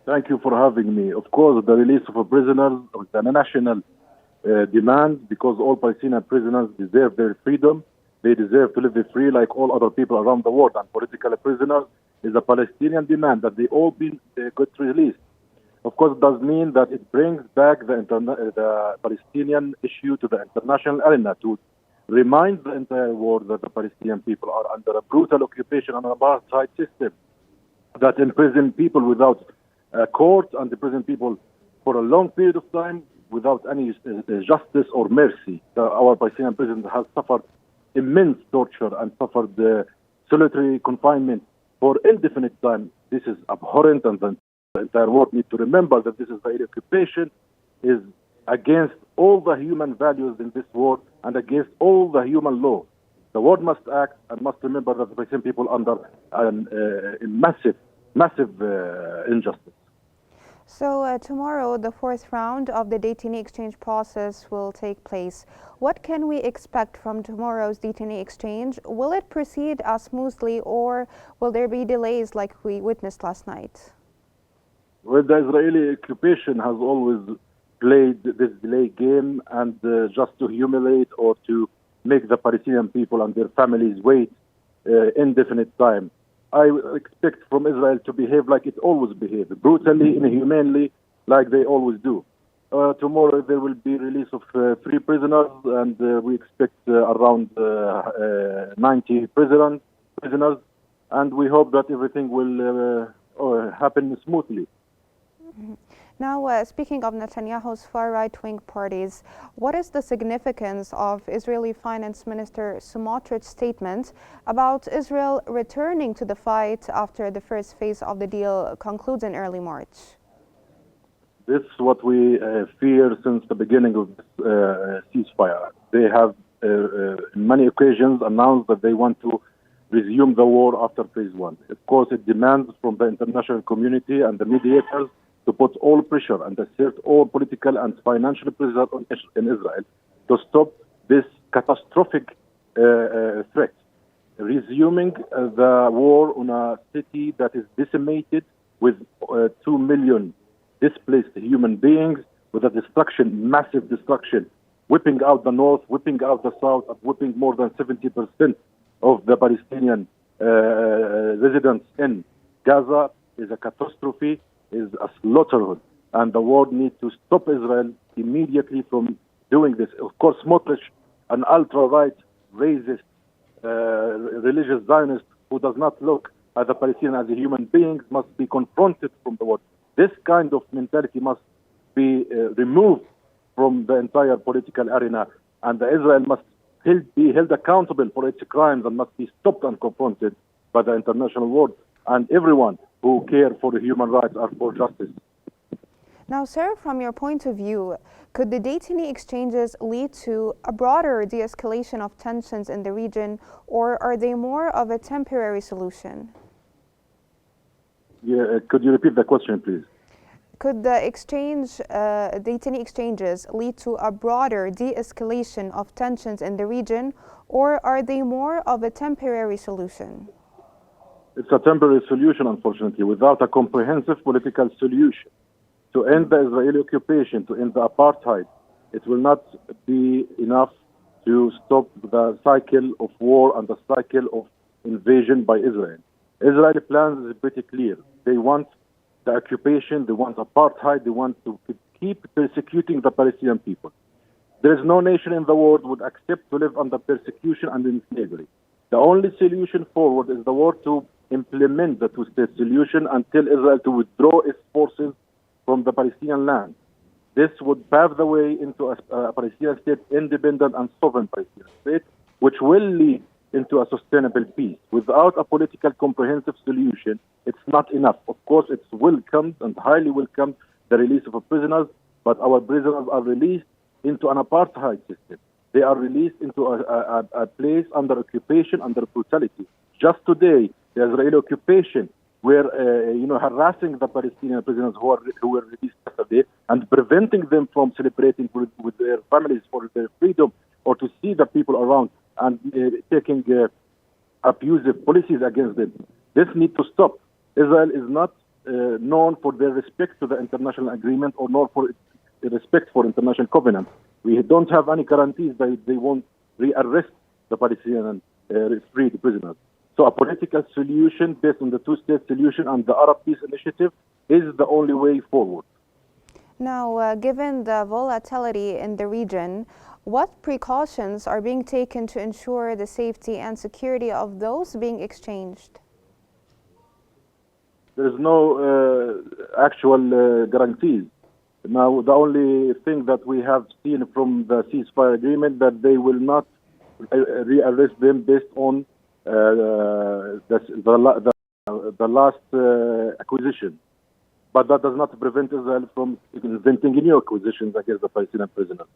Thank you for having me. Of course, the release of a prisoners is a national demand because all Palestinian prisoners deserve their freedom. They deserve to live free like all other people around the world. And political prisoners is a Palestinian demand that they all be get released. Of course, it does mean that it brings back the Palestinian issue to the international arena to remind the entire world that the Palestinian people are under a brutal occupation and an apartheid system that imprison people without court and imprison people for a long period of time without any justice or mercy. Our Palestinian prisoners have suffered immense torture and suffered solitary confinement for indefinite time. This is abhorrent, and the entire world needs to remember that this Israeli occupation is against all the human values in this world and against all the human law. The world must act and must remember that the Palestinian people are under a massive injustice. So tomorrow, the fourth round of the detainee exchange process will take place. What can we expect from tomorrow's detainee exchange? Will it proceed as smoothly, or will there be delays like we witnessed last night? Well, the Israeli occupation has always played this delay game, and just to humiliate or to make the Palestinian people and their families wait indefinite time. I expect from Israel to behave like it always behaves, brutally, inhumanely, like they always do. Tomorrow there will be release of 3 prisoners, and we expect around 90 prisoners, and we hope that everything will happen smoothly. Mm-hmm. Now, speaking of Netanyahu's far right-wing parties, what is the significance of Israeli Finance Minister Smotrich's statement about Israel returning to the fight after the first phase of the deal concludes in early March? This is what we fear since the beginning of this ceasefire. They have, in many occasions, announced that they want to resume the war after phase 1. Of course, it demands from the international community and the mediators to put all pressure and assert all political and financial pressure in Israel to stop this catastrophic threat. Resuming the war on a city that is decimated with 2 million displaced human beings, with a destruction, massive destruction, whipping out the north, whipping out the south, and whipping more than 70% of the Palestinian residents in Gaza is a catastrophe, is a slaughterhood, and the world needs to stop Israel immediately from doing this. Of course, Smotrich, an ultra-right, racist, religious Zionist who does not look at the Palestinians as human beings, must be confronted from the world. This kind of mentality must be removed from the entire political arena, and Israel must be held accountable for its crimes and must be stopped and confronted by the international world and everyone who care for the human rights or for justice. Now, sir, from your point of view, could the detainee exchanges lead to a broader de-escalation of tensions in the region, or are they more of a temporary solution? Yeah, could you repeat the question, please? Could the detainee exchanges lead to a broader de-escalation of tensions in the region, or are they more of a temporary solution? It's a temporary solution, unfortunately, without a comprehensive political solution. To end the Israeli occupation, to end the apartheid, it will not be enough to stop the cycle of war and the cycle of invasion by Israel. Israeli plans is pretty clear. They want the occupation, they want apartheid, they want to keep persecuting the Palestinian people. There is no nation in the world would accept to live under persecution and in slavery. The only solution forward is the war to implement the two-state solution and tell Israel to withdraw its forces from the Palestinian land. This would pave the way into a Palestinian state, independent and sovereign Palestinian state, which will lead into a sustainable peace. Without a political comprehensive solution, it's not enough. Of course, it's welcomed and highly welcomed the release of prisoners, but our prisoners are released into an apartheid system. They are released into a place under occupation, under brutality. Just today, the Israeli occupation were harassing the Palestinian prisoners who were released yesterday and preventing them from celebrating with their families for their freedom, or to see the people around and taking abusive policies against them. This needs to stop. Israel is not known for their respect to the international agreement or nor for respect for international covenants. We don't have any guarantees that they won't rearrest the Palestinian freed prisoners. So a political solution based on the two-state solution and the Arab Peace Initiative is the only way forward. Now, given the volatility in the region, what precautions are being taken to ensure the safety and security of those being exchanged? There is no actual guarantees. Now, the only thing that we have seen from the ceasefire agreement that they will not rearrest them based on the last acquisition. But that does not prevent Israel from inventing new acquisitions against the Palestinian prisoners.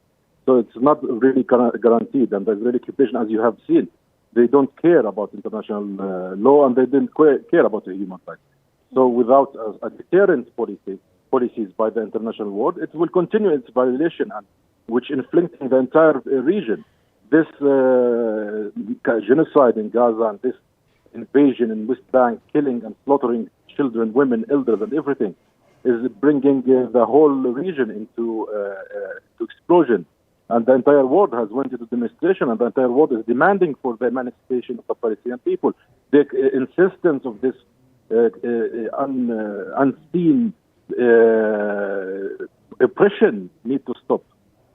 So it's not really guaranteed. And the Israeli occupation, as you have seen, they don't care about international law and they didn't care about the human rights. So without a deterrent policies by the international world, it will continue its violation, and which inflicting the entire region. This genocide in Gaza and this invasion in West Bank, killing and slaughtering children, women, elders, and everything, is bringing the whole region into explosion. And the entire world has went into demonstration, and the entire world is demanding for the emancipation of the Palestinian people. The insistence of this unseen oppression need to stop.